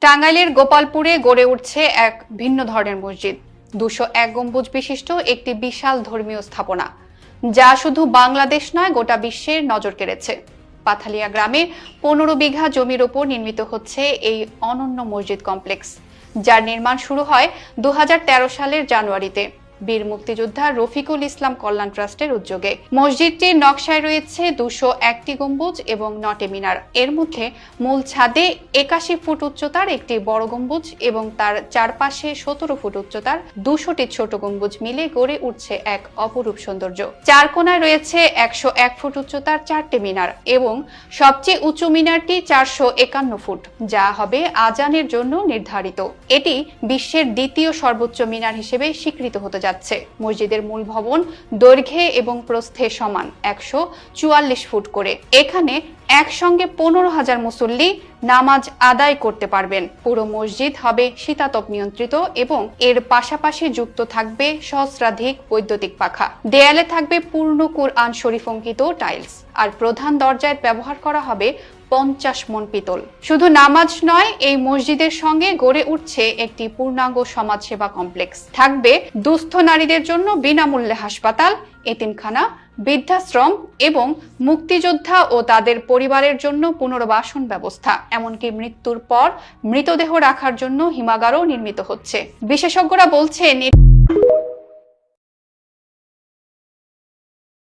টাঙ্গাইলের গোপালপুরে গড়ে উঠছে এক ভিন্ন ধরনের মসজিদ। 201 গম্বুজ বিশিষ্ট একটি বিশাল ধর্মীয় স্থাপনা, যা শুধু বাংলাদেশ নয় গোটা বিশ্বের নজর কেড়েছে। পাথালিয়া গ্রামে 15 বিঘা জমির ওপর নির্মিত হচ্ছে এই অনন্য মসজিদ কমপ্লেক্স, যার নির্মাণ শুরু হয় 2013 সালের জানুয়ারিতে বীর মুক্তিযোদ্ধা রফিকুল ইসলাম কল্যাণ ট্রাস্টের উদ্যোগে। মসজিদটির নকশায় রয়েছে 201টি গম্বুজ এবং 9টি মিনার। এর মধ্যে মূল ছাদে 81 ফুট উচ্চতার একটি বড় গম্বুজ এবং তার চারপাশে 17 ফুট উচ্চতার 200টি ছোট গম্বুজ মিলে গড়ে উঠছে এক অপরূপ সৌন্দর্য। চার কোণায় রয়েছে 101 ফুট উচ্চতার 4টি মিনার এবং সবচেয়ে উঁচু মিনারটি 451 ফুট, যা হবে আজানের জন্য নির্ধারিত। এটি বিশ্বের দ্বিতীয় সর্বোচ্চ মিনার হিসেবে স্বীকৃত হতে যাচ্ছে। মসজিদের মূল ভবন দৈর্ঘ্যে এবং প্রস্থে সমান 144 ফুট করে। এখানে একসঙ্গে 15,000 মুসল্লি নামাজ আদায় করতে পারবেন। পুরো মসজিদ হবে শীতাতপ নিয়ন্ত্রিত এবং এর পাশাপাশি যুক্ত থাকবে সহস্রাধিক বৈদ্যুতিক পাখা। দেয়ালে থাকবে পূর্ণ কুরআন শরীফ অঙ্কিত টাইলস, আর প্রধান দরজায় ব্যবহার করা হবে 50 মণ পিতল। শুধু নামাজ নয়, এই মসজিদের সঙ্গে গড়ে উঠছে একটি পূর্ণাঙ্গ সমাজসেবা কমপ্লেক্স। থাকবে দুস্থ নারীদের জন্য বিনামূল্যে হাসপাতাল, এতিমখানা, বৃদ্ধাশ্রম এবং মুক্তিযোদ্ধা ও তাদের পরিবারের জন্য পুনর্বাসন ব্যবস্থা। এমনকি মৃত্যুর পর মৃতদেহ রাখার জন্য হিমাগারও নির্মিত হচ্ছে। বিশেষজ্ঞরা বলছেন